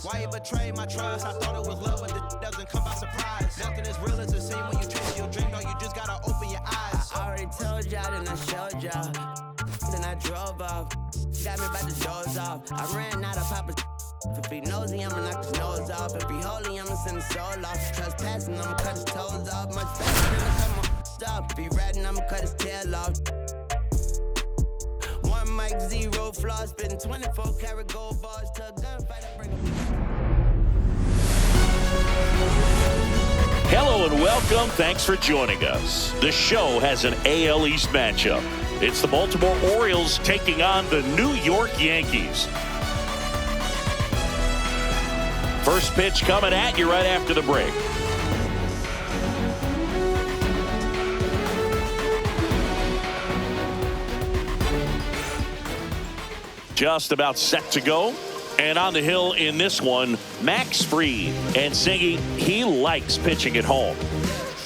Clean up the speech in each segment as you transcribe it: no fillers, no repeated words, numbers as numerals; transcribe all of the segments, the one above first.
Why you betray my trust? I thought it was love, but this doesn't come by surprise. Nothing is real as it seems when you chase your dream. No, you just gotta open your eyes. I already told y'all, then I showed y'all. Then I drove off. Got me by the doors off. I ran out of Papa. If he nosy, I'ma knock his nose off. If he holy, I'ma send his soul off. Trespassing, I'ma cut his toes off. Much faster than I cut my off. If he ratting, I'ma cut his tail off. One mic, zero flaws. Spitting 24 karat gold bars to a gunfight. I bring Hello and welcome. Thanks for joining us. The show has an AL East matchup. It's the Baltimore Orioles taking on the New York Yankees. First pitch coming at you right after the break. Just about set to go. And on the hill in this one, Max Fried. And Singy, he likes pitching at home.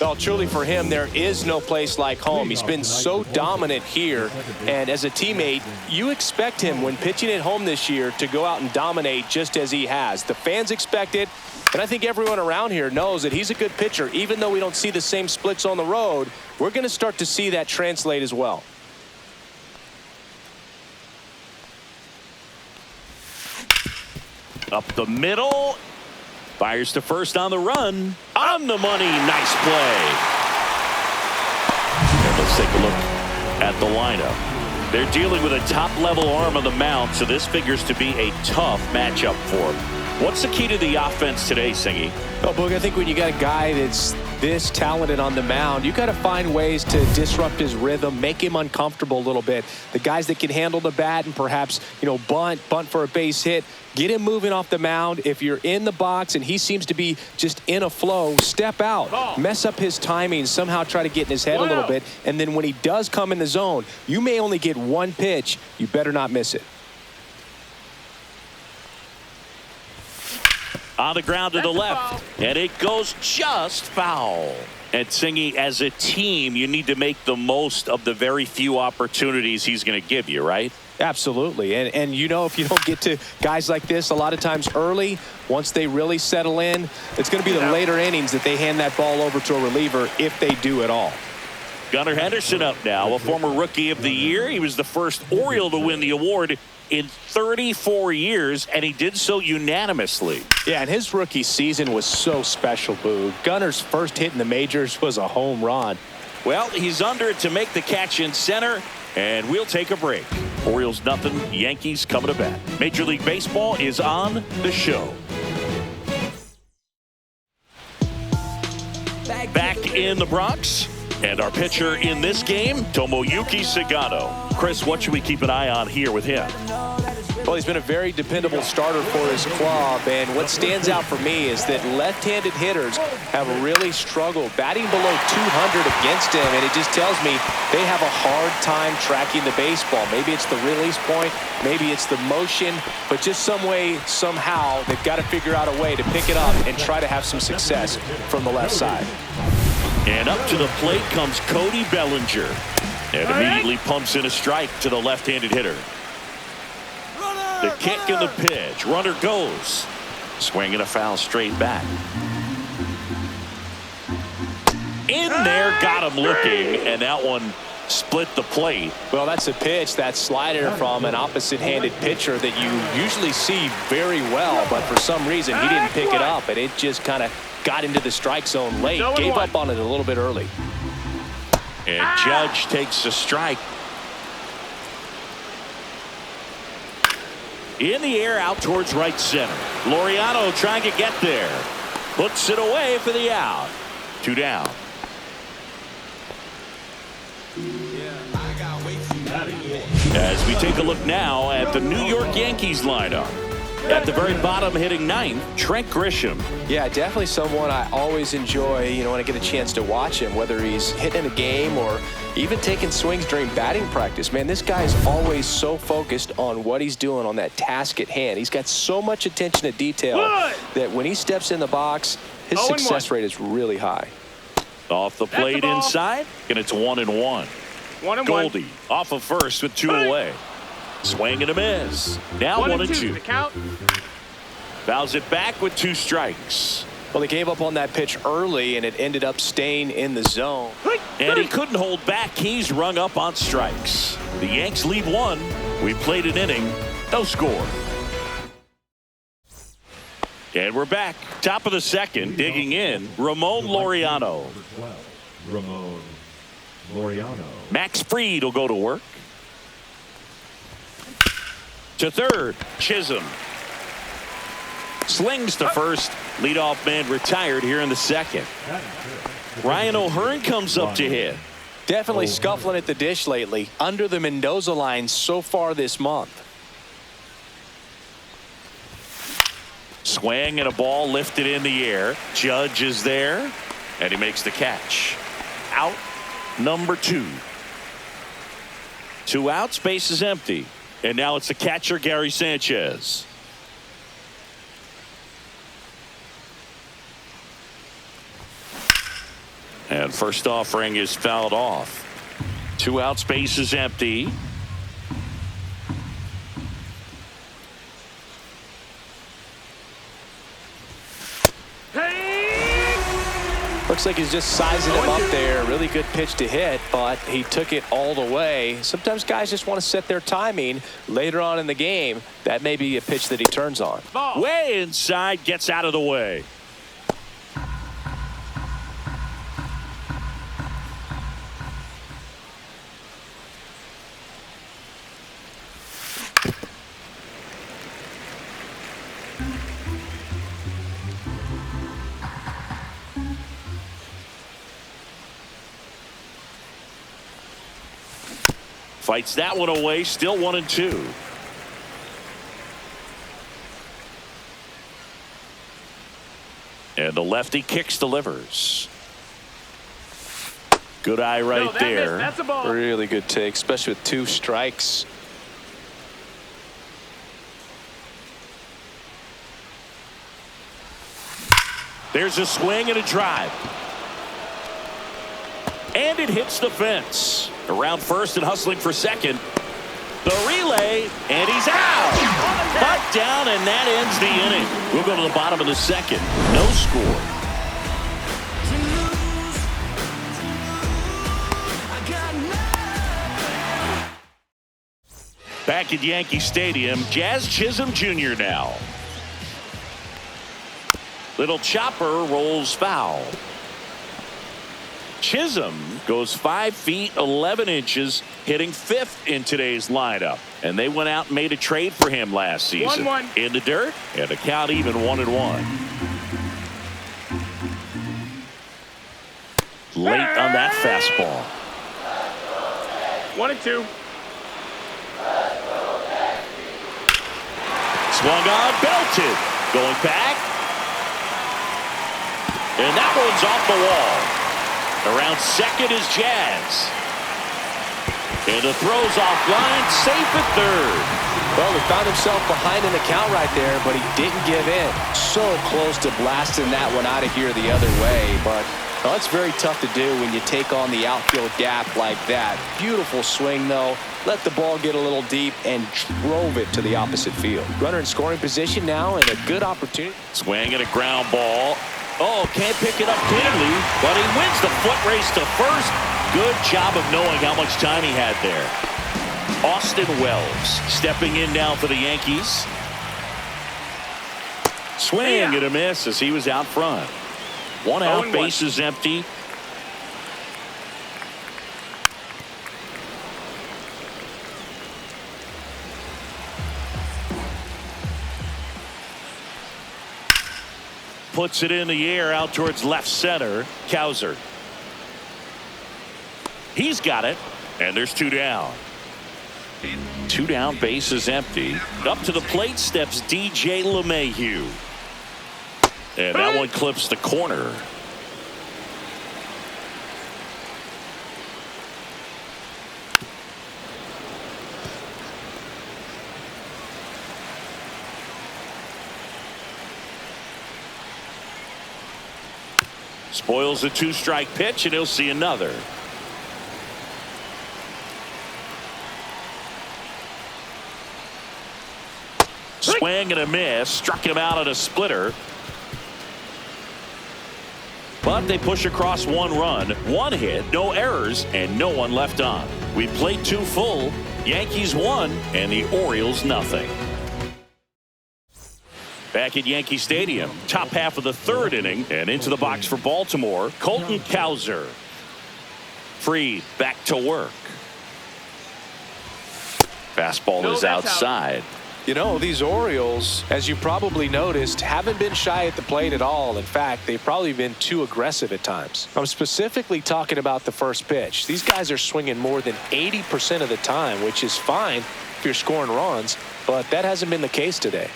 Well, truly for him, there is no place like home. He's been so dominant here. And as a teammate, you expect him when pitching at home this year to go out and dominate just as he has. The fans expect it. And I think everyone around here knows that he's a good pitcher. Even though we don't see the same splits on the road, we're going to start to see that translate as well. Up the middle. Fires to first on the run. On the money. Nice play. And let's take a look at the lineup. They're dealing with a top-level arm on the mound, so this figures to be a tough matchup for them. What's the key to the offense today, Singy? Well, Boog, I think when you got a guy that's this talented on the mound, you got to find ways to disrupt his rhythm, make him uncomfortable a little bit. The guys that can handle the bat and perhaps, bunt for a base hit, get him moving off the mound. If you're in the box and he seems to be just in a flow, step out, mess up his timing, somehow try to get in his head a little bit. And then when he does come in the zone, you may only get one pitch. You better not miss it. On the ground to the left, and it goes just foul. And Singy, as a team, you need to make the most of the very few opportunities he's going to give you, right? Absolutely. And if you don't get to guys like this a lot of times early, once they really settle in, it's going to be the later innings that they hand that ball over to a reliever if they do at all. Gunnar Henderson up now, a former Rookie of the Year. He was the first Oriole to win the award in 34 years, and he did so unanimously. Yeah, and his rookie season was so special, Boo. Gunnar's first hit in the majors was a home run. Well, he's under it to make the catch in center, and we'll take a break. Orioles nothing, Yankees coming to bat. Major League Baseball is on the show. Back in the Bronx, and our pitcher in this game, Tomoyuki Sagano. Chris, what should we keep an eye on here with him? Well, he's been a very dependable starter for his club, and what stands out for me is that left-handed hitters have really struggled batting below 200 against him, and it just tells me they have a hard time tracking the baseball. Maybe it's the release point, maybe it's the motion, but just some way, somehow, they've got to figure out a way to pick it up and try to have some success from the left side. And up to the plate comes Cody Bellinger, and immediately pumps in a strike to the left-handed hitter. The kick and the pitch. Runner goes. Swinging a foul straight back. In there, got him looking, and that one split the plate. Well, that's a pitch, that slider from an opposite-handed pitcher that you usually see very well, but for some reason he didn't pick it up, and it just kind of got into the strike zone late. Gave up on it a little bit early. And Judge takes the strike. In the air out towards right center. Laureano trying to get there. Puts it away for the out. 2 down. As we take a look now at the New York Yankees lineup. At the very bottom, hitting ninth, Trent Grisham. Yeah, definitely someone I always enjoy, when I get a chance to watch him, whether he's hitting in a game or even taking swings during batting practice. Man, this guy's always so focused on what he's doing on that task at hand. He's got so much attention to detail that when he steps in the box, his success rate is really high. Off the plate inside, and it's 1-1. Goldie off of first with 2 away. Swing and a miss. Now 1-2. Fouls it back with 2 strikes. Well, they gave up on that pitch early, and it ended up staying in the zone. And he couldn't hold back. He's rung up on strikes. The Yanks lead 1. We played an inning. No score. And we're back. Top of the second. Digging in. Ramon Laureano. Ramon Laureano. Max Fried will go to work. To third. Chisholm. Slings to first. Leadoff man retired here in the second. Ryan O'Hearn comes up to hit. Definitely scuffling at the dish lately. Under the Mendoza line so far this month. Swing and a ball lifted in the air. Judge is there. And he makes the catch. Out number 2. 2 outs. Base is empty. And now it's the catcher, Gary Sanchez. And first offering is fouled off. 2 outs, base is empty. Looks like he's just sizing him up there. Really good pitch to hit, but he took it all the way. Sometimes guys just want to set their timing later on in the game. That may be a pitch that he turns on. Way inside, gets out of the way. Fights that one away. Still 1-2. And the lefty kicks, delivers. Good eye right there. That's a ball. Really good take, especially with 2 strikes. There's a swing and a drive. And it hits the fence. Around first and hustling for second. The relay, and he's out. Butt down, and that ends the inning. We'll go to the bottom of the second. No score. Back at Yankee Stadium, Jazz Chisholm Jr. now. Little chopper rolls foul. Chisholm goes 5 feet 11 inches, hitting 5th in today's lineup. And they went out and made a trade for him last season. 1-1. In the dirt, and the count even 1-1. Late on that fastball. 1-2. Swung on, belted. Going back. And that one's off the wall. Around second is Jazz. And the throw's offline, safe at third. Well, he found himself behind in the count right there, but he didn't give in. So close to blasting that one out of here the other way. But well, it's very tough to do when you take on the outfield gap like that. Beautiful swing, though. Let the ball get a little deep and drove it to the opposite field. Runner in scoring position now and a good opportunity. Swing and a ground ball. Oh, can't pick it up cleanly, but he wins the foot race to first. Good job of knowing how much time he had there. Austin Wells stepping in now for the Yankees. Swing and a miss as he was out front. 1 out, base is empty. Puts it in the air out towards left center. Cowser. He's got it. And there's 2 down. 2 down, base is empty. Up to the plate steps DJ LeMahieu. And that one clips the corner. Spoils a 2-strike pitch, and he'll see another. Swing Swing and a miss. Struck him out at a splitter. But they push across 1 run, 1 hit, no errors, and no one left on. We played 2 full. Yankees 1 and the Orioles nothing. Back at Yankee Stadium, top half of the 3rd inning, and into the box for Baltimore, Colton Cowser. Fried back to work. Fastball is outside. You know, these Orioles, as you probably noticed, haven't been shy at the plate at all. In fact, they've probably been too aggressive at times. I'm specifically talking about the first pitch. These guys are swinging more than 80% of the time, which is fine if you're scoring runs, but that hasn't been the case today.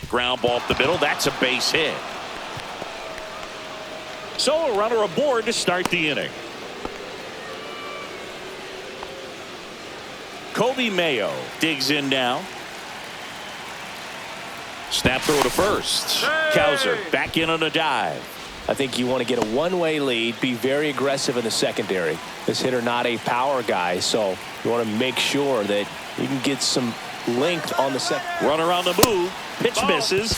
Ground ball up the middle. That's a base hit. So a runner aboard to start the inning. Kobe Mayo digs in now. Snap throw to first. Cowser back in on a dive. I think you want to get a one-way lead, be very aggressive in the secondary. This hitter not a power guy, so you want to make sure that you can get some length on the second. Runner on the move. Pitch misses.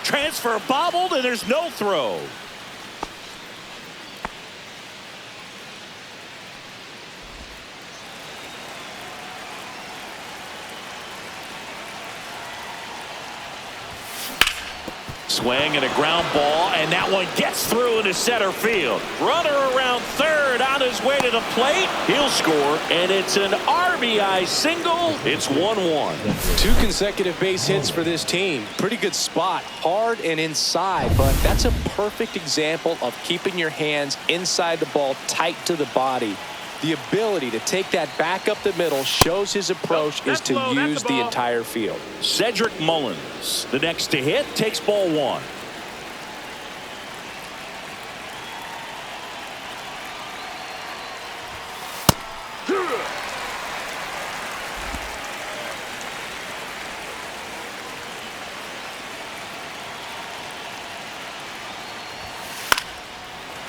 Transfer bobbled, and there's no throw. Swing and a ground ball, and that one gets through into center field. Runner around third on his way to the plate. He'll score, and it's an RBI single. It's 1-1. 2 consecutive base hits for this team. Pretty good spot, hard and inside, but that's a perfect example of keeping your hands inside the ball, tight to the body. The ability to take that back up the middle shows his approach is to use the entire field. Cedric Mullins, the next to hit, takes ball 1.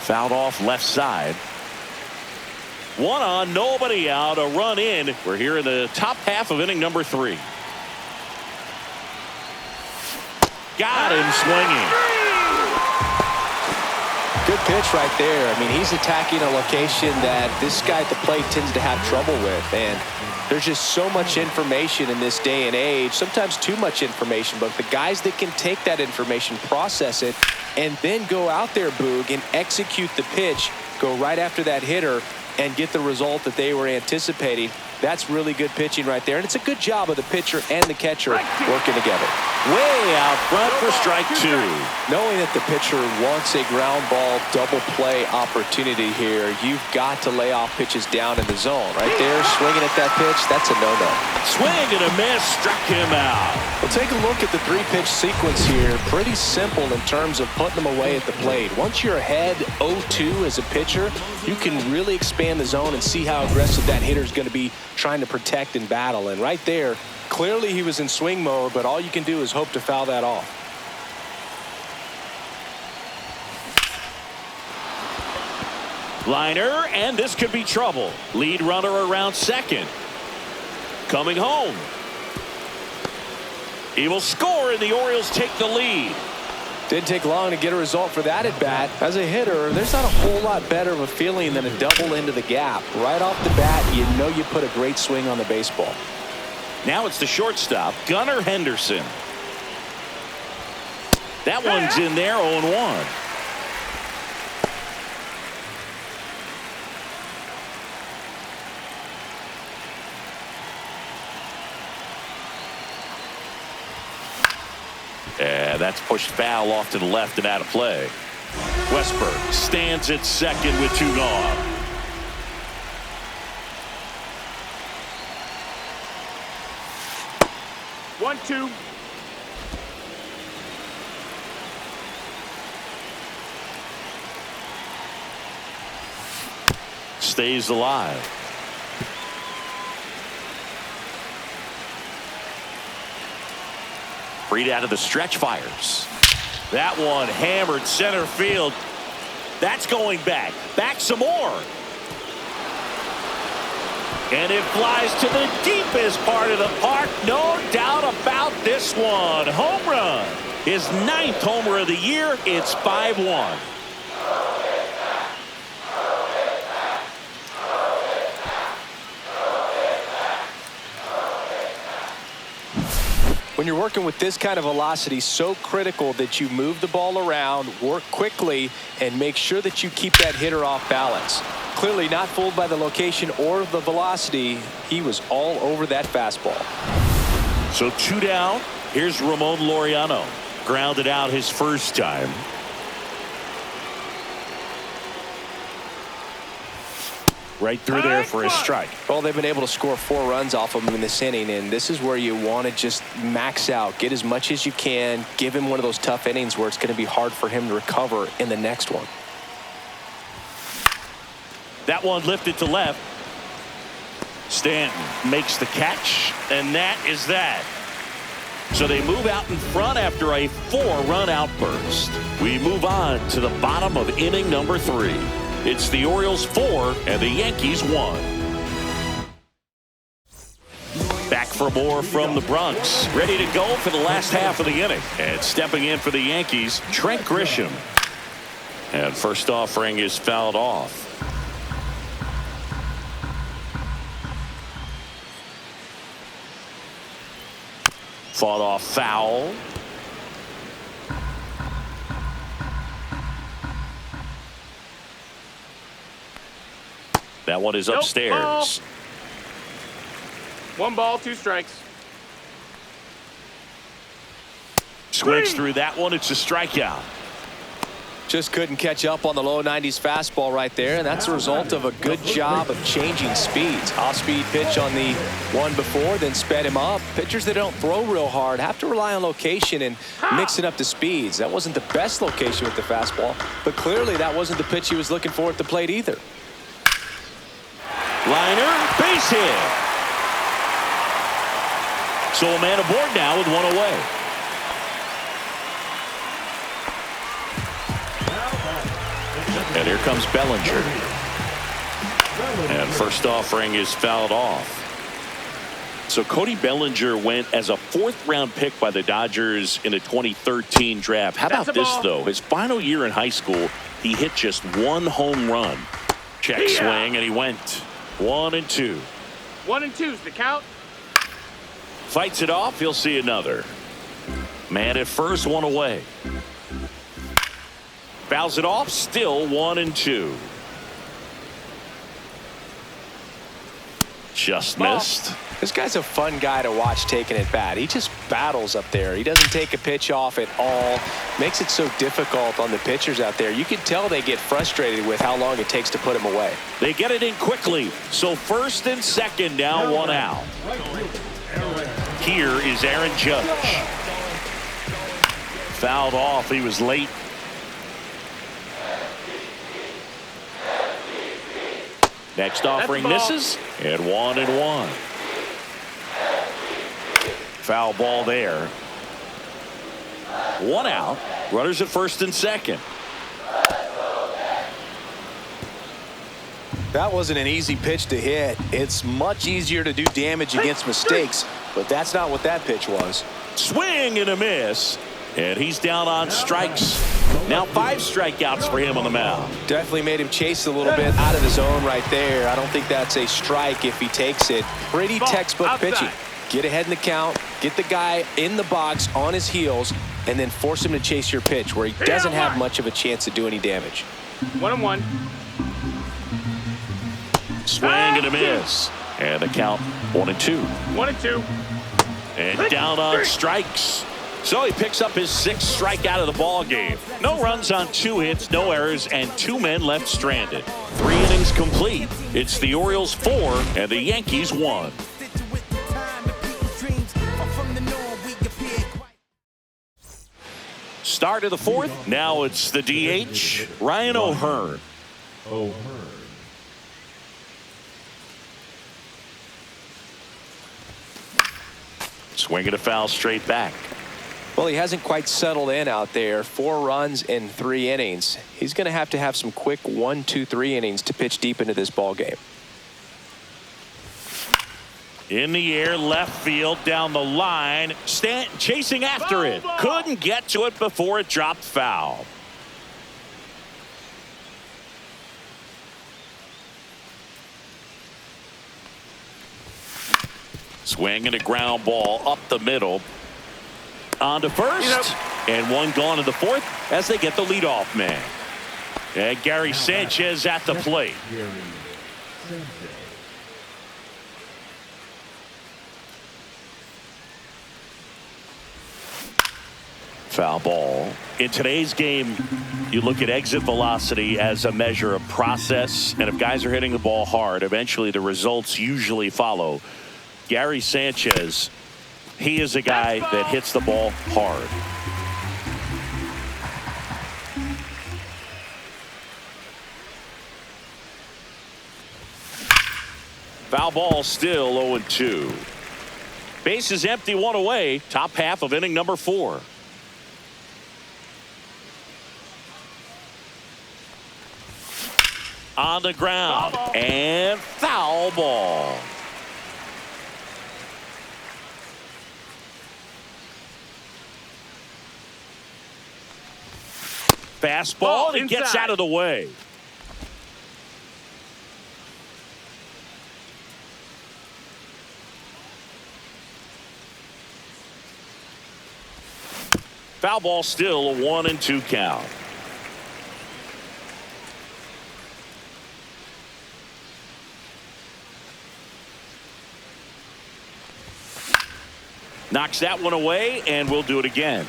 Fouled off left side. 1 on, nobody out, a run in. We're here in the top half of inning number 3. Got him swinging. Good pitch right there. I mean, he's attacking a location that this guy at the plate tends to have trouble with, and there's just so much information in this day and age, sometimes too much information, but the guys that can take that information, process it, and then go out there, Boog, and execute the pitch, go right after that hitter, and get the result that they were anticipating. That's really good pitching right there. And it's a good job of the pitcher and the catcher working together. Way out front for strike 2. Knowing that the pitcher wants a ground ball double play opportunity here, you've got to lay off pitches down in the zone. Right there, swinging at that pitch, that's a no-no. Swing and a miss, struck him out. Well, take a look at the 3-pitch sequence here. Pretty simple in terms of putting them away at the plate. Once you're ahead 0-2 as a pitcher, you can really expand the zone and see how aggressive that hitter is going to be trying to protect and battle. And right there, clearly he was in swing mode, but all you can do is hope to foul that off. Liner, and this could be trouble. Lead runner around second. Coming home. He will score, and the Orioles take the lead. Didn't take long to get a result for that at bat. As a hitter, there's not a whole lot better of a feeling than a double into the gap. Right off the bat, you know you put a great swing on the baseball. Now it's the shortstop, Gunnar Henderson. That one's in there, 0-1. Yeah, that's pushed foul off to the left and out of play. Westberg stands at second with 2 gone. One, two. Stays alive. Fried out of the stretch, fires. That one hammered center field. That's going back. Back some more. And it flies to the deepest part of the park. No doubt about this one. Home run. His 9th homer of the year. It's 5-1. When you're working with this kind of velocity, so critical that you move the ball around, work quickly, and make sure that you keep that hitter off balance. Clearly not fooled by the location or the velocity. He was all over that fastball. So 2 down. Here's Ramon Laureano. Grounded out his first time. Right through there for a strike. Well, they've been able to score 4 runs off of him in this inning, and this is where you want to just max out, get as much as you can, give him one of those tough innings where it's going to be hard for him to recover in the next one. That one lifted to left. Stanton makes the catch, and that is that. So they move out in front after a 4-run outburst. We move on to the bottom of inning number 3. It's the Orioles 4 and the Yankees 1. Back for more from the Bronx. Ready to go for the last half of the inning. And stepping in for the Yankees, Trent Grisham. And first offering is fouled off. Fought off foul. That one is upstairs. One ball, 2 strikes. Swings through that one. It's a strikeout. Just couldn't catch up on the low 90s fastball right there, and that's a result of a good job of changing speeds. Off-speed pitch on the one before, then sped him up. Pitchers that don't throw real hard have to rely on location and mixing up the speeds. That wasn't the best location with the fastball, but clearly that wasn't the pitch he was looking for at the plate either. Liner, base hit. So a man aboard now with 1 away. And here comes Bellinger. And first offering is fouled off. So Cody Bellinger went as a 4th-round pick by the Dodgers in the 2013 draft. How about this, though? His final year in high school, he hit just 1 home run. Check swing, and he went 1-2. 1-2's the count. Fights it off. He'll see another. Man at first, 1 away. Fouls it off. Still 1-2. Just missed. This guy's a fun guy to watch taking at bat. He just battles up there. He doesn't take a pitch off at all. Makes it so difficult on the pitchers out there. You can tell they get frustrated with how long it takes to put him away. They get it in quickly. So first and second, now 1 out. Here is Aaron Judge. Fouled off. He was late. Next offering misses, and 1-1. Foul ball there. 1 out. Runners at first and second. That wasn't an easy pitch to hit. It's much easier to do damage against mistakes, but that's not what that pitch was. Swing and a miss, and he's down on strikes. Now 5 strikeouts for him on the mound. Definitely made him chase a little bit out of the zone right there. I don't think that's a strike if he takes it. Pretty textbook pitching. Get ahead in the count, get the guy in the box on his heels, and then force him to chase your pitch where he doesn't have much of a chance to do any damage. 1-1. Swing and a miss. And the count 1-2. 1-2. And down on strikes. So he picks up his 6th strikeout of the ball game. No runs on 2 hits, no errors, and 2 men left stranded. 3 innings complete. It's the Orioles 4 and the Yankees 1. Start of the 4th. Now it's the DH, Ryan O'Hearn. Swinging a foul straight back. Well, he hasn't quite settled in out there. 4 runs in 3 innings. He's going to have some quick 1, 2, 3 innings to pitch deep into this ball game. In the air, left field, down the line. Stanton chasing after it. Couldn't get to it before it dropped foul. Swing and a ground ball up the middle. On to first. And one gone in the fourth as they get the leadoff man. And Gary Sanchez at the plate. Foul ball. In today's game, you look at exit velocity as a measure of process, and if guys are hitting the ball hard, eventually the results usually follow. Gary Sanchez, he is a guy that hits the ball hard. Foul ball, still 0-2. Base is empty, one away. Top half of inning number 4. On the ground and foul ball. Fastball, and it gets out of the way. Foul ball, still a 1-2 count. Knocks that one away, and we'll do it again.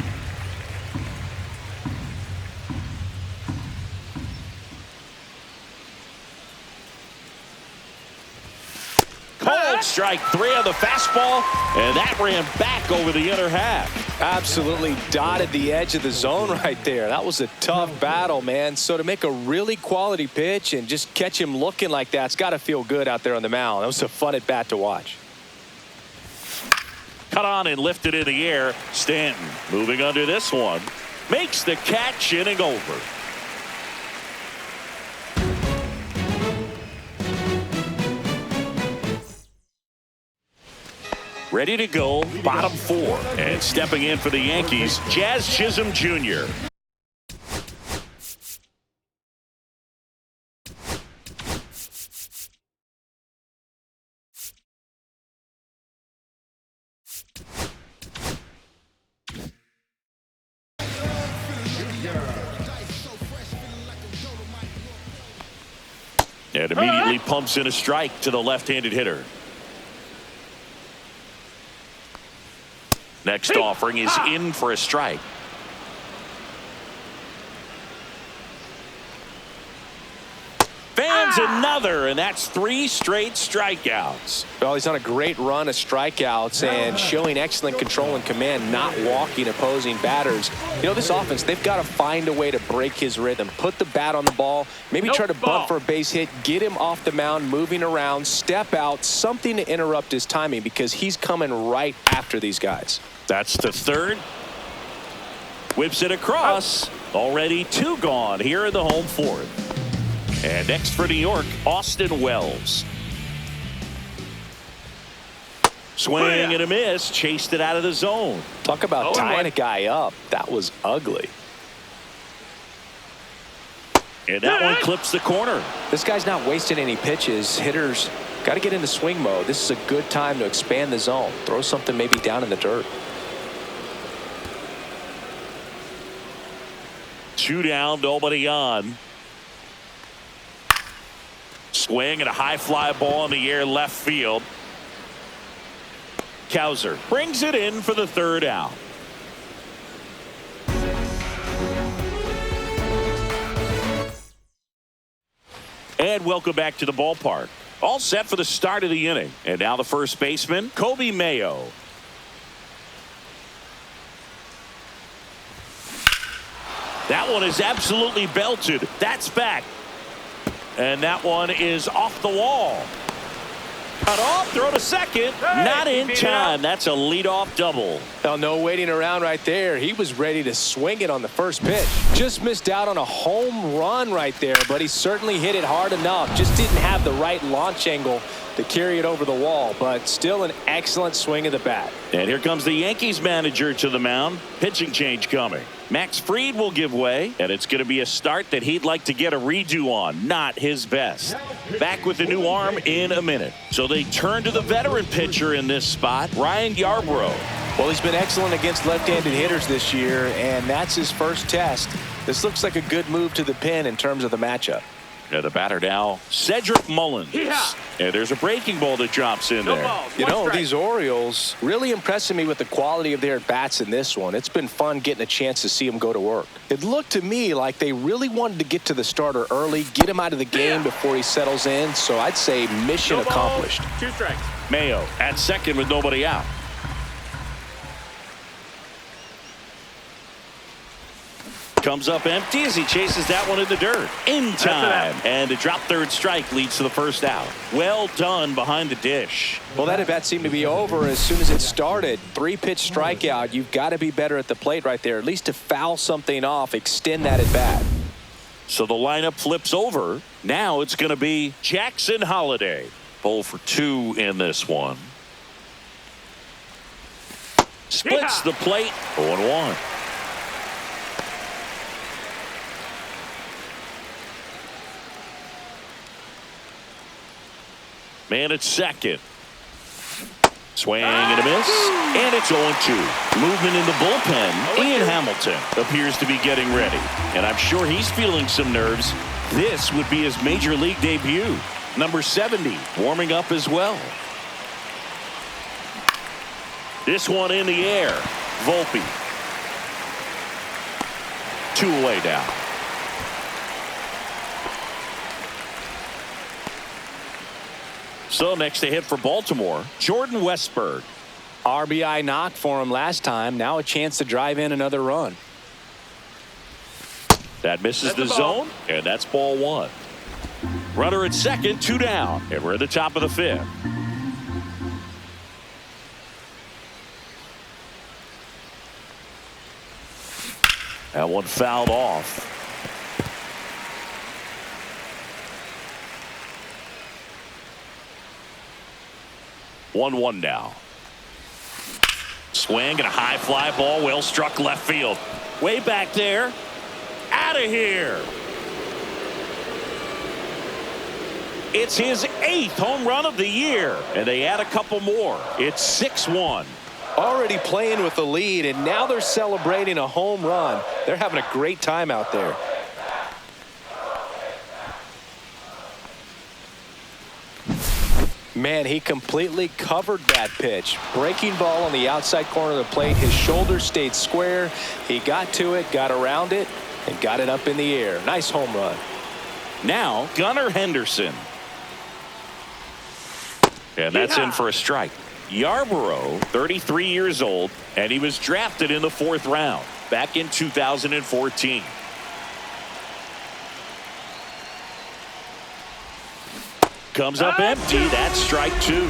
Cold strike 3 on the fastball, and that ran back over the inner half. Absolutely dotted the edge of the zone right there. That was a tough battle, man. So to make a really quality pitch and just catch him looking like that, it's got to feel good out there on the mound. That was a fun at bat to watch. Cut on and lifted in the air. Stanton moving under this one. Makes the catch, inning over. Ready to go, bottom 4. And stepping in for the Yankees, Jazz Chisholm Jr. And immediately pumps in a strike to the left-handed hitter. Next offering is in for a strike. Fans another, and that's 3 straight strikeouts. Well, he's on a great run of strikeouts and showing excellent control and command, not walking opposing batters. You know, this offense, they've got to find a way to break his rhythm, put the bat on the ball, maybe try to bunt for a base hit, get him off the mound, moving around, step out, something to interrupt his timing because he's coming right after these guys. That's the third. Whips it across. Already 2 gone here in the home 4th. And next for New York, Austin Wells. Swing and a miss. Chased it out of the zone. Talk about tying a guy up. That was ugly. And that one clips the corner. This guy's not wasting any pitches. Hitters got to get into swing mode. This is a good time to expand the zone. Throw something maybe down in the dirt. 2 down, nobody on. Swing and a high fly ball in the air left field. Cowser brings it in for the 3rd out. And welcome back to the ballpark. All set for the start of the inning. And now the first baseman, Kobe Mayo. That one is absolutely belted. That's back. And that one is off the wall. Cut off, throw to second. Not in time. That's a leadoff double. Well, no waiting around right there. He was ready to swing it on the first pitch. Just missed out on a home run right there, but he certainly hit it hard enough. Just didn't have the right launch angle to carry it over the wall, but still an excellent swing of the bat. And here comes the Yankees manager to the mound. Pitching change coming. Max Fried will give way, and it's going to be a start that he'd like to get a redo on. Not his best. Back with the new arm in a minute. So they turn to the veteran pitcher in this spot, Ryan Yarbrough. Well, he's been excellent against left-handed hitters this year, and that's his first test. This looks like a good move to the pin in terms of the matchup. Yeah, the batter now, Cedric Mullins. Yeah. And there's a breaking ball that drops in there. You know, these Orioles really impressing me with the quality of their at-bats in this one. It's been fun getting a chance to see them go to work. It looked to me like they really wanted to get to the starter early, get him out of the game before he settles in. So I'd say mission accomplished. 2 strikes. Mayo at second with nobody out. Comes up empty as he chases that one in the dirt. In time. And a drop third strike leads to the first out. Well done behind the dish. Well, that at-bat seemed to be over as soon as it started. 3-pitch strikeout. You've got to be better at the plate right there, at least to foul something off, extend that at-bat. So the lineup flips over. Now it's going to be Jackson Holliday. 0 for 2 in this one. Splits the plate. 0-1. Man at second. Swing and a miss. And it's 0-2. Movement in the bullpen. Ian Hamilton appears to be getting ready. And I'm sure he's feeling some nerves. This would be his major league debut. Number 70 warming up as well. This one in the air. Volpe. 2 away now. So next to hit for Baltimore, Jordan Westburg. RBI knock for him last time. Now a chance to drive in another run. That misses the zone, and that's ball 1. Runner at second, 2 down, and we're at the top of the 5th. That one fouled off. 1-1 now. Swing and a high fly ball, well struck left field. Way back there. Out of here. It's his 8th home run of the year, and they add a couple more. It's 6-1. Already playing with the lead, and now they're celebrating a home run. They're having a great time out there. Man, he completely covered that pitch. Breaking ball on the outside corner of the plate. His shoulder stayed square. He got to it, got around it, and got it up in the air. Nice home run. Now, Gunnar Henderson. And that's in for a strike. Yarbrough, 33 years old, and he was drafted in the 4th round back in 2014. Comes up empty. That's strike 2. 0-2.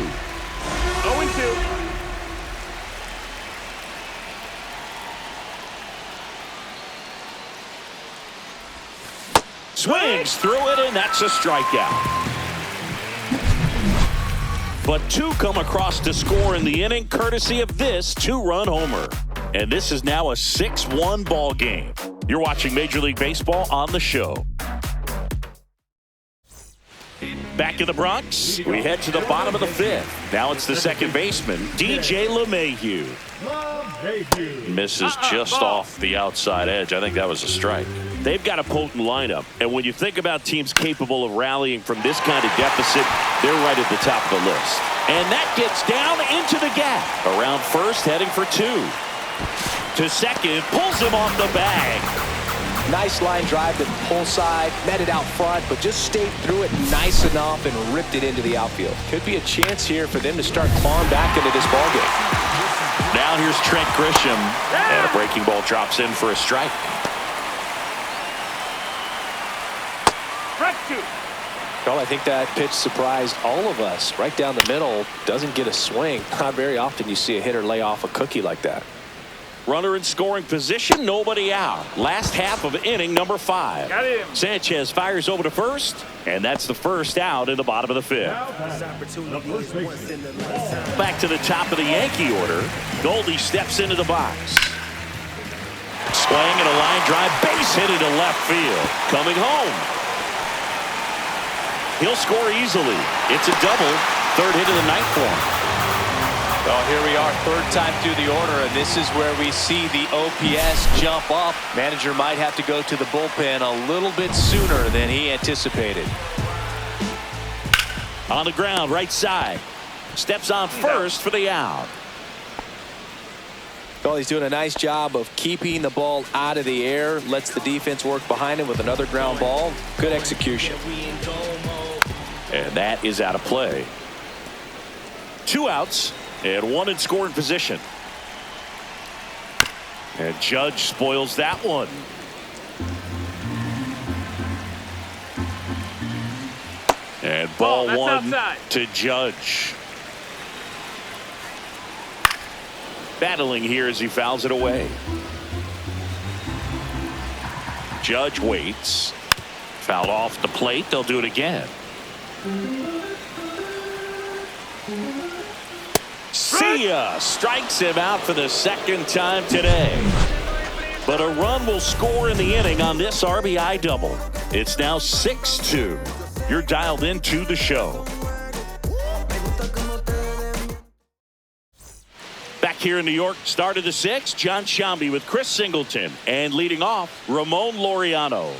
Swings through it, and that's a strikeout. But 2 come across to score in the inning, courtesy of this 2-run homer. And this is now a 6-1 ball game. You're watching Major League Baseball on the show. Back in the Bronx, we head to the bottom of the 5th. Now it's the second baseman, DJ LeMahieu. Misses just off the outside edge. I think that was a strike. They've got a potent lineup, and when you think about teams capable of rallying from this kind of deficit, they're right at the top of the list. And that gets down into the gap. Around first, heading for 2. To second, pulls him off the bag. Nice line drive to the pull side, met it out front, but just stayed through it nice enough and ripped it into the outfield. Could be a chance here for them to start clawing back into this ballgame. Now here's Trent Grisham, and a breaking ball drops in for a strike. Well, I think that pitch surprised all of us. Right down the middle, doesn't get a swing. Not very often you see a hitter lay off a cookie like that. Runner in scoring position, nobody out. Last half of inning number 5. Got him. Sanchez fires over to first, and that's the first out in the bottom of the 5th. Back to the top of the Yankee order. Goldie steps into the box. Swing and a line drive, base hit into left field. Coming home. He'll score easily. It's a double. 3rd hit of the night for him. Well, here we are, 3rd time through the order, and this is where we see the OPS jump up. Manager might have to go to the bullpen a little bit sooner than he anticipated. On the ground, right side. Steps on first for the out. Well, he's doing a nice job of keeping the ball out of the air. Lets the defense work behind him with another ground ball. Good execution. And that is out of play. 2 outs and 1 in scoring position. And Judge spoils that one. And ball 1 outside. to Judge. Battling here as he fouls it away. Judge waits. Fouled off the plate. They'll do it again. See ya! Strikes him out for the 2nd time today. But a run will score in the inning on this RBI double. It's now 6-2. You're dialed into the show. Back here in New York, start of the 6th, John Sciambi with Chris Singleton. And leading off, Ramon Laureano.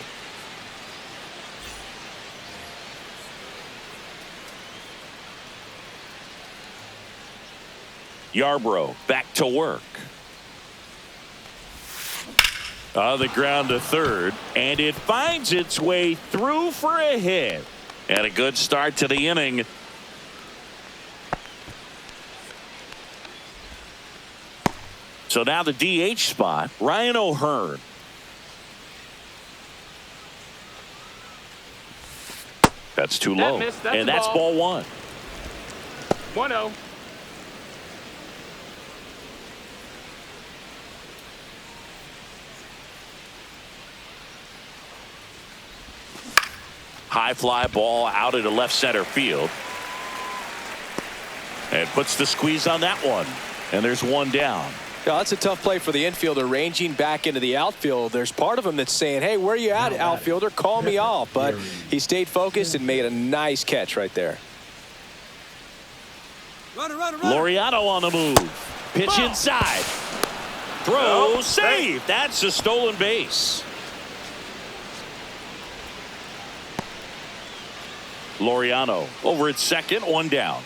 Yarbrough back to work. On the ground to 3rd, and it finds its way through for a hit. And a good start to the inning. So now the DH spot, Ryan O'Hearn. That's too low. And that's ball 1. 1-0. High fly ball out into left center field. And puts the squeeze on that one. And there's 1 down. Yeah, that's a tough play for the infielder, ranging back into the outfield. There's part of him that's saying, hey, where are you at, outfielder? Call me off. But he stayed focused and made a nice catch right there. Laureano on the move. Pitch inside. Throw, save. That's a stolen base. Laureano over at 2nd, 1 down.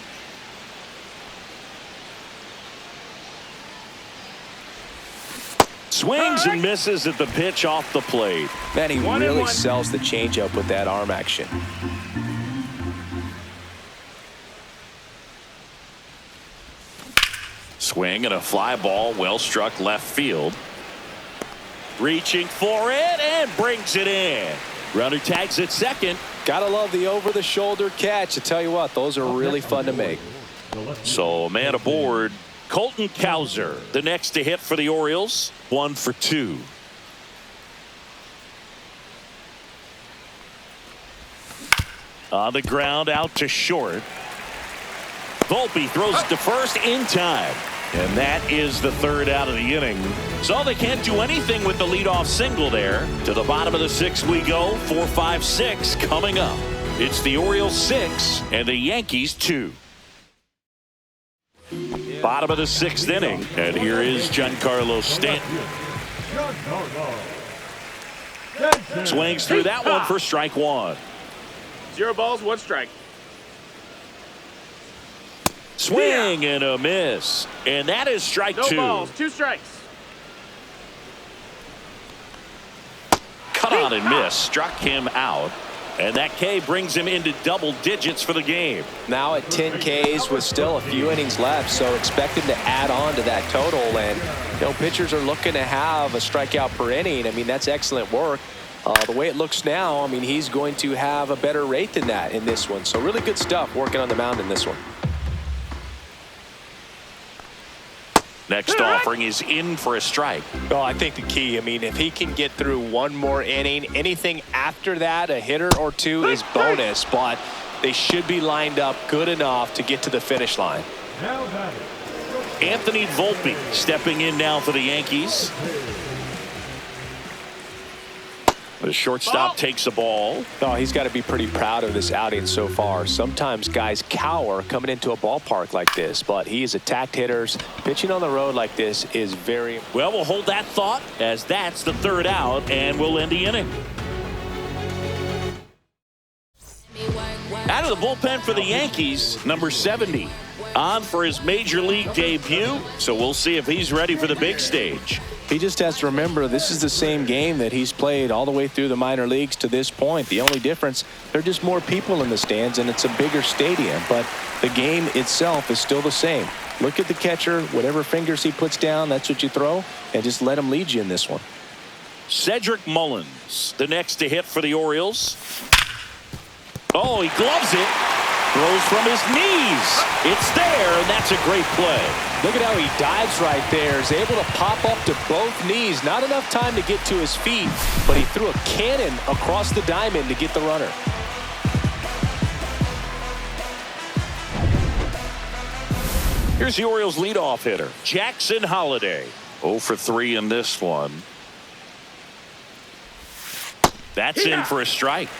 Swings and misses at the pitch off the plate. Man, he really sells the changeup with that arm action. Swing and a fly ball, well struck left field. Reaching for it and brings it in. Runner tags at 2nd. Gotta love the over-the-shoulder catch. I tell you what, those are really fun to make. So a man aboard, Colton Cowser, the next to hit for the Orioles. 1 for 2. On the ground, out to short. Volpe throws it to first in time. And that is the 3rd out of the inning. So they can't do anything with the leadoff single there. To the bottom of the 6th we go. 4, 5, 6 coming up. It's the Orioles 6 and the Yankees 2. Bottom of the 6th inning. And here is Giancarlo Stanton. Swings through that one for strike 1. 0 balls, 1 strike. Swing and a miss. And that is strike 2. No balls, 2 strikes. Cut on and miss. Struck him out. And that K brings him into double digits for the game. Now at 10 Ks with still a few innings left, so expect him to add on to that total. And, you know, pitchers are looking to have a strikeout per inning. I mean, that's excellent work. The way it looks now, I mean, he's going to have a better rate than that in this one. So really good stuff working on the mound in this one. Next offering is in for a strike. Well, I think the key, if he can get through one more inning, anything after that, a hitter or two is bonus, but they should be lined up good enough to get to the finish line. Anthony Volpe stepping in now for the Yankees. The shortstop takes the ball. Oh, he's got to be pretty proud of this outing so far. Sometimes guys cower coming into a ballpark like this, but he's attacked hitters. Pitching on the road like this is very... Well, we'll hold that thought as that's the third out, and we'll end the inning. Out of the bullpen for the Yankees, number 70. On for his major league debut, so we'll see if he's ready for the big stage. He just has to remember this is the same game that he's played all the way through the minor leagues to this point. The only difference, there are just more people in the stands and it's a bigger stadium, but the game itself is still the same. Look at the catcher, whatever fingers he puts down, that's what you throw, and just let him lead you in this one. Cedric Mullins, the next to hit for the Orioles. Oh, he gloves it. Throws from his knees. It's there, and that's a great play. Look at how he dives right there. Is able to pop up to both knees. Not enough time to get to his feet, but he threw a cannon across the diamond to get the runner. Here's the Orioles leadoff hitter, Jackson Holliday. 0 for 3 in this one. That's in for a strike.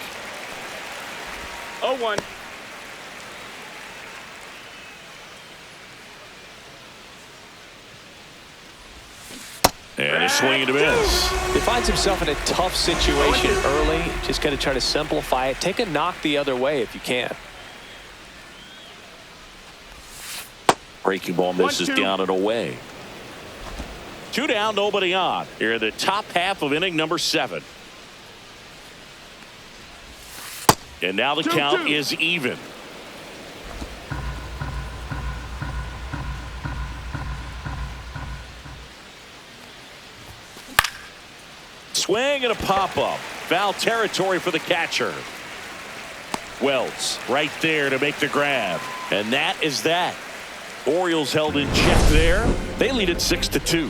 0-1. And a swing and a miss. He finds himself in a tough situation early. Just got to try to simplify it. Take a knock the other way if you can. Breaking ball misses down and away. 2 down, nobody on. Here in the top half of inning number 7. And now the count is even. Swing and a pop-up. Foul territory for the catcher. Wells right there to make the grab. And that is that. Orioles held in check there. They lead it 6-2.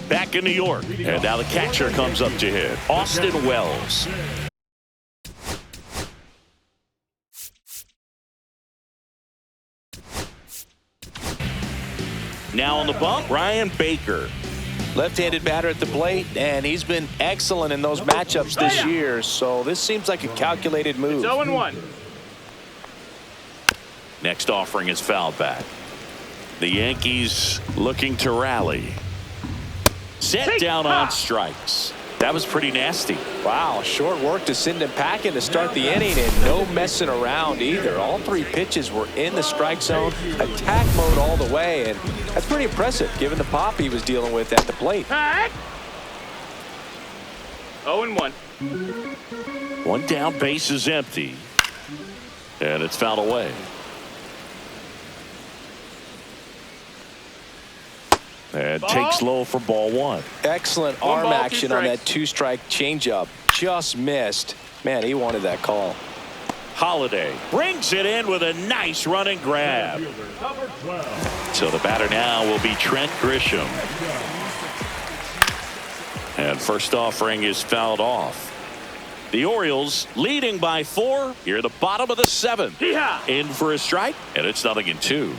Back in New York. And now the catcher comes up to hit. Austin Wells. Now on the bump, Ryan Baker. Left-handed batter at the plate, and he's been excellent in those matchups this year, so this seems like a calculated move. It's 0-1. Next offering is fouled back. The Yankees looking to rally. Set down on strikes. That was pretty nasty. Wow, short work to send him packing to start the inning, and no messing around either. All 3 pitches were in the strike zone, attack mode all the way, and that's pretty impressive given the pop he was dealing with at the plate. 0-1. 1 down, base is empty. And it's fouled away. And takes low for ball 1. Excellent arm action on that 2-strike changeup. Just missed. Man, he wanted that call. Holliday brings it in with a nice running grab. So the batter now will be Trent Grisham. And first offering is fouled off. The Orioles leading by 4 here at the bottom of the 7th. In for a strike, and it's 0-2.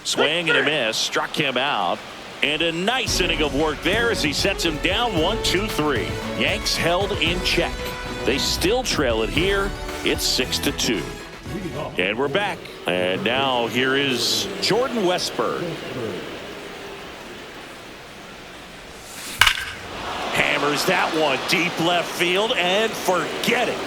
Swing and a miss, struck him out, and a nice inning of work there as he sets him down 1-2-3. Yanks held in check. They still trail it here. It's 6-2. And we're back. And now here is Jordan Westburg. Hammers that one deep left field and forget it.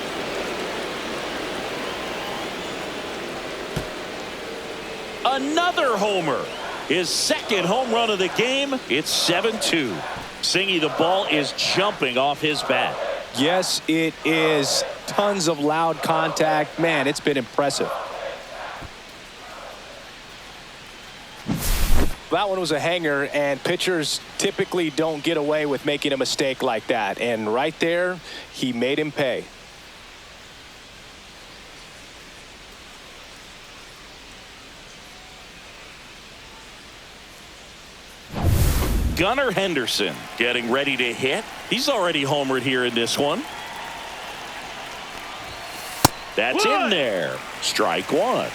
Another homer. His 2nd home run of the game. It's 7-2. Singy, the ball is jumping off his bat. Yes, it is. Tons of loud contact. Man, it's been impressive. That one was a hanger, and pitchers typically don't get away with making a mistake like that. And right there, he made him pay. Gunnar Henderson getting ready to hit. He's already homered here in this one. That's in there. Strike one.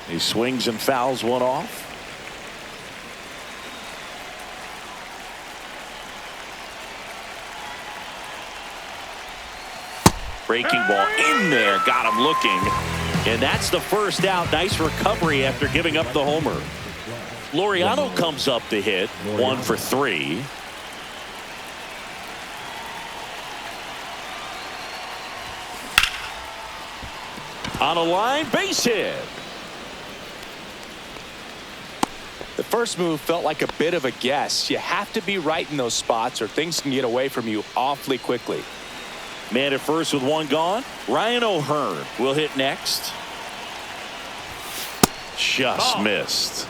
He swings and fouls one off. Breaking ball in there, got him looking, and that's the first out. Nice recovery after giving up the homer. Laureano comes up to hit, 1 for 3. On a line, base hit. The first move felt like a bit of a guess. You have to be right in those spots or things can get away from you awfully quickly. Man at first with one gone. Ryan O'Hearn will hit next. Just missed.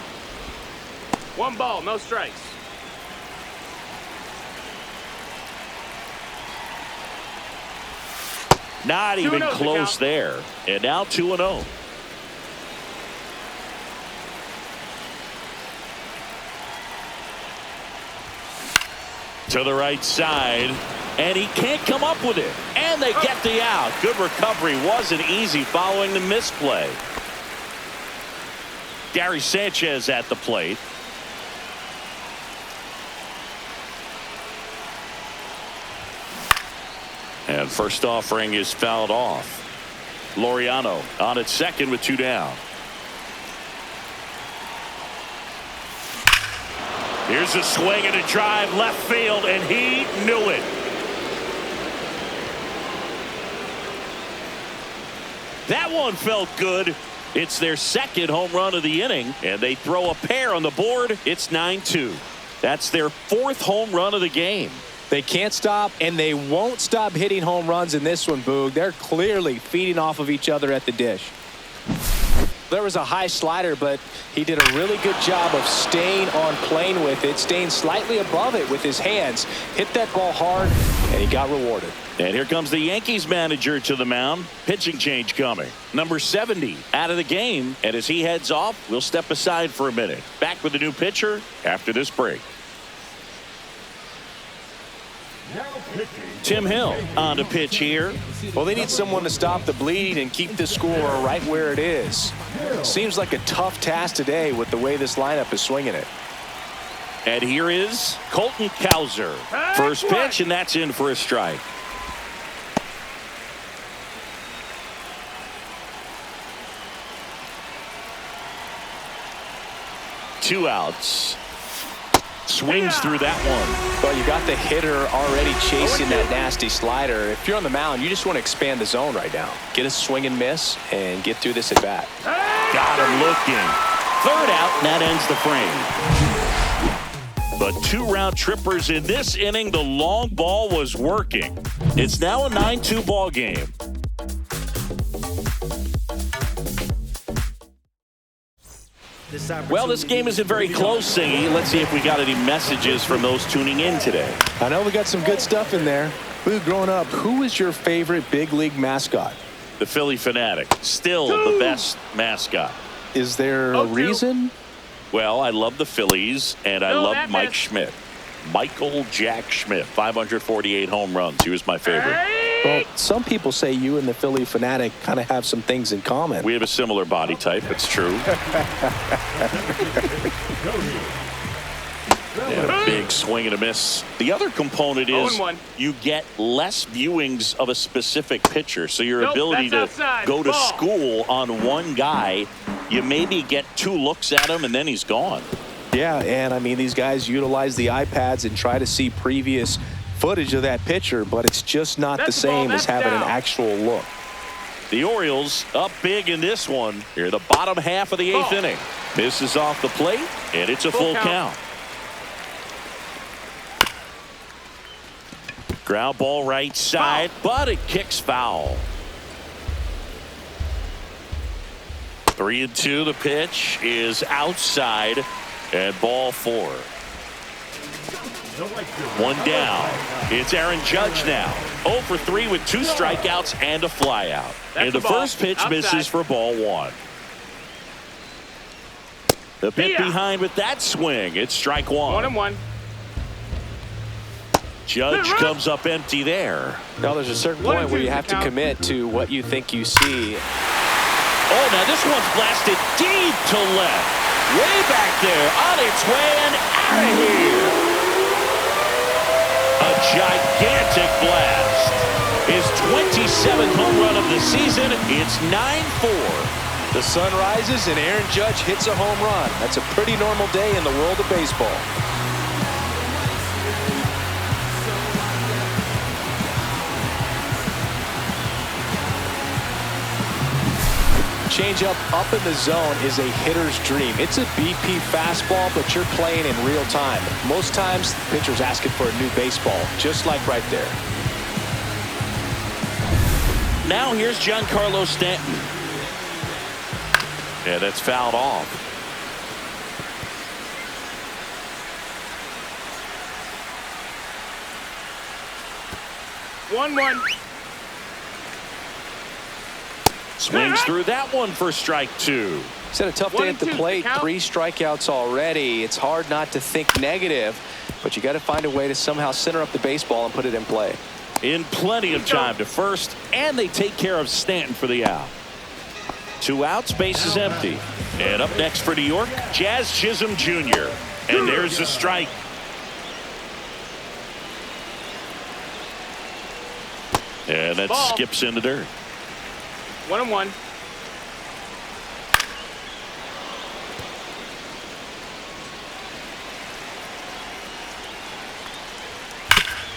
1 ball, no strikes. Not even close there. And now 2-0. To the right side, and he can't come up with it, and they get the out. Good recovery. Wasn't easy following the misplay. Gary Sanchez at the plate. And first offering is fouled off. Laureano on at second with 2 down. Here's a swing and a drive left field, and he knew it. That one felt good. It's their second home run of the inning, and they throw a pair on the board. It's 9-2. That's their 4th home run of the game. They can't stop, and they won't stop hitting home runs in this one, Boog. They're clearly feeding off of each other at the dish. There was a high slider, but he did a really good job of staying on plane with it, staying slightly above it with his hands. Hit that ball hard, and he got rewarded. And here comes the Yankees manager to the mound. Pitching change coming. Number 70 out of the game. And as he heads off, we'll step aside for a minute. Back with a new pitcher after this break. Tim Hill on to pitch here. Well, they need someone to stop the bleeding and keep the score right where it is. Seems like a tough task today with the way this lineup is swinging it. And here is Colton Cowser. First pitch, and that's in for a strike. Two outs. Swings through that one. Well, you got the hitter already chasing that nasty slider. If you're on the mound, you just want to expand the zone right now. Get a swing and miss and get through this at bat. Got him looking. Third out, and that ends the frame. But 2 round trippers in this inning. The long ball was working. It's now a 9-2 ball game. Well, this game isn't very close, Singy. Let's see if we got any messages from those tuning in today. I know we got some good stuff in there. Boo, growing up, who was your favorite big league mascot? The Philly Fanatic. Still the best mascot. Is there a reason? Well, I love the Phillies, and I love Mike Schmidt. Michael Jack Schmidt, 548 home runs. He was my favorite. Well, some people say you and the Philly Fanatic kind of have some things in common. We have a similar body type. It's true. And a big swing and a miss. The other component is you get less viewings of a specific pitcher. So your ability to go to school on one guy, you maybe get 2 looks at him and then he's gone. Yeah, and I mean, these guys utilize the iPads and try to see previous footage of that pitcher, but it's just not the same as having an actual look. The Orioles up big in this one. Here, the bottom half of the 8th inning. Misses off the plate, and it's a full count. Ground ball right side, but it kicks foul. 3-2. The pitch is outside, and ball 4. One down. It's Aaron Judge now 0 for 3 with 2 strikeouts and a flyout. And the first pitch misses for ball 1. The pit behind with that swing. It's strike 1. 1-1. Judge comes up empty there. Now there's a certain point where you have to commit to what you think you see. Oh, now this one's blasted deep to left. Way back there, on its way and out of here. A gigantic blast. His 27th home run of the season. It's 9-4. The sun rises and Aaron Judge hits a home run. That's a pretty normal day in the world of baseball. Changeup up in the zone is a hitter's dream. It's a BP fastball, but you're playing in real time. Most times, the pitcher's asking for a new baseball, just like right there. Now here's Giancarlo Stanton. Yeah, that's fouled off. One. Swings through that one for strike 2. He's had a tough day at the plate. 3 strikeouts already. It's hard not to think negative, but you got to find a way to somehow center up the baseball and put it in play. In plenty of time to first, and they take care of Stanton for the out. 2 outs, base is empty. And up next for New York, Jazz Chisholm Jr. And there's the strike. And that skips in the dirt. 1-1.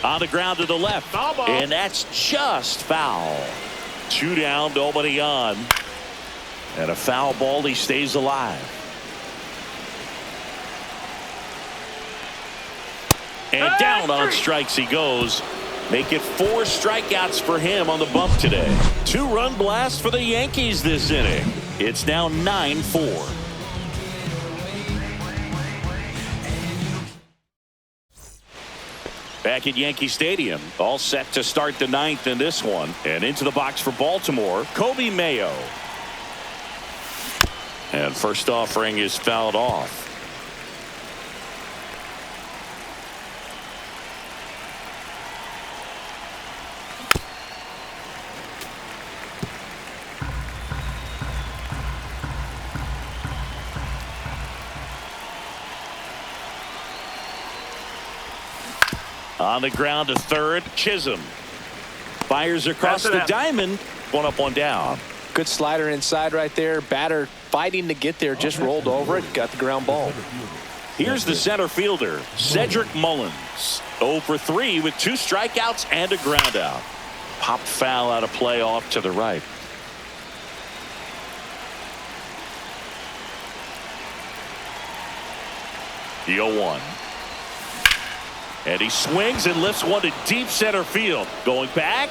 On the ground to the left. Foul ball. And that's just foul. 2 down, nobody on. And a foul ball, he stays alive. And down on strikes he goes. Make it 4 strikeouts for him on the bump today. 2-run blast for the Yankees this inning. It's now 9-4. Back at Yankee Stadium, all set to start the 9th in this one. And into the box for Baltimore, Kobe Mayo. And first offering is fouled off. On the ground to third, Chisholm. Fires across the diamond. 1 up, 1 down. Good slider inside right there. Batter fighting to get there. Just rolled over it. Got the ground ball. Here's the center fielder, Cedric Mullins. 0 for 3 with 2 strikeouts and a ground out. Popped foul out of play off to the right. The 0-1. And he swings and lifts one to deep center field. Going back.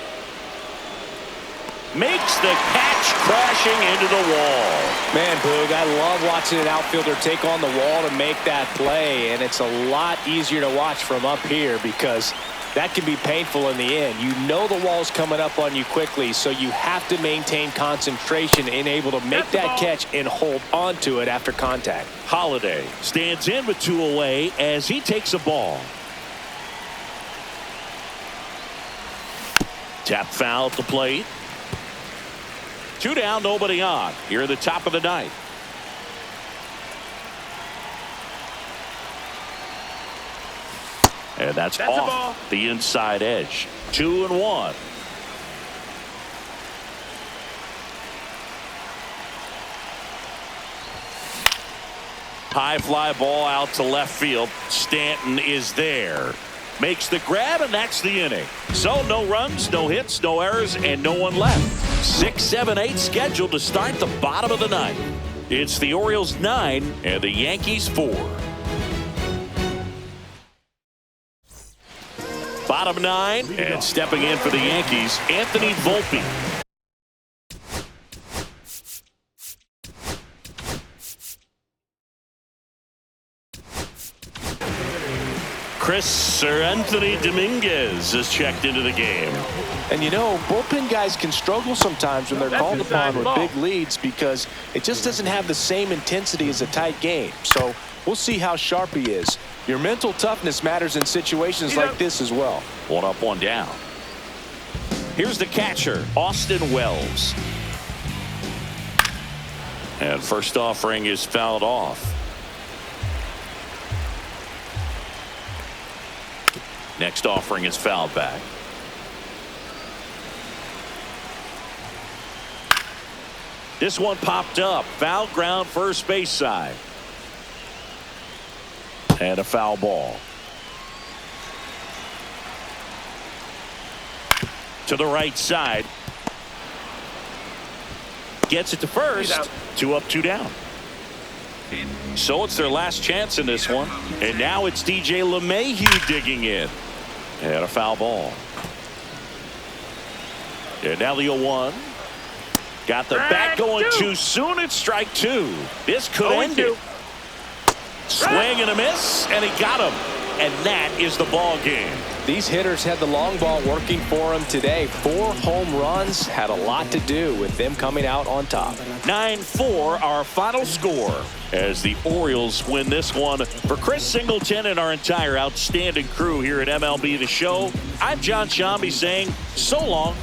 Makes the catch, crashing into the wall. Man, Boog, I love watching an outfielder take on the wall to make that play. And it's a lot easier to watch from up here because that can be painful in the end. You know the wall's coming up on you quickly, so you have to maintain concentration and able to make that catch and hold on to it after contact. Holiday stands in with 2 away as he takes a ball. Tap foul at the plate. 2 down, nobody on. Here at the top of the 9th. And that's off the inside edge. 2-1. High fly ball out to left field. Stanton is there. Makes the grab, and that's the inning. So no runs, no hits, no errors, and no one left. 6, 7, 8 scheduled to start the bottom of the 9th. It's the Orioles 9 and the Yankees 4. Bottom 9, and stepping in for the Yankees, Anthony Volpe. Anthony Dominguez is checked into the game. And you know, bullpen guys can struggle sometimes when they're called upon with big leads because it just doesn't have the same intensity as a tight game. So we'll see how sharp he is. Your mental toughness matters in situations like this as well. 1 up, 1 down. Here's the catcher, Austin Wells. And first offering is fouled off. Next offering is fouled back. This one popped up. Foul ground, first base side. And a foul ball. To the right side. Gets it to first. 2 up, 2 down. So it's their last chance in this one. And now it's DJ LeMahieu digging in. And a foul ball. And now the 0-1. Got the bat going too soon. It's strike 2. This could end it. Swing and a miss, and he got him. And that is the ball game. These hitters had the long ball working for them today. 4 home runs had a lot to do with them coming out on top. 9-4 our final score as the Orioles win this one. For Chris Singleton and our entire outstanding crew here at MLB The Show, I'm John Shambi saying so long.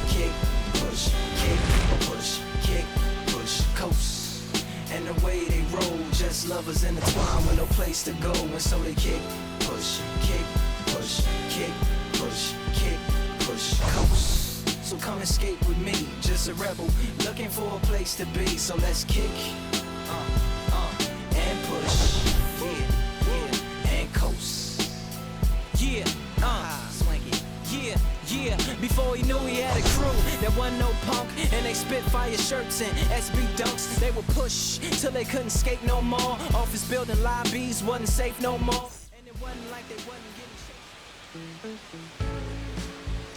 Kick, push, kick, push, kick, push, coast. And the way they roll, just lovers intertwined with no place to go. And so they kick, push, kick, push, kick, push, kick, push, coast. So come and skate with me, just a rebel, looking for a place to be. So let's kick, and push, yeah, and coast. Yeah, swanky, yeah. Before he knew he had a crew, there wasn't no punk, and they spit fire shirts and SB dunks. They would push till they couldn't skate no more. Office building lobbies wasn't safe no more, and it wasn't like they wasn't getting shit.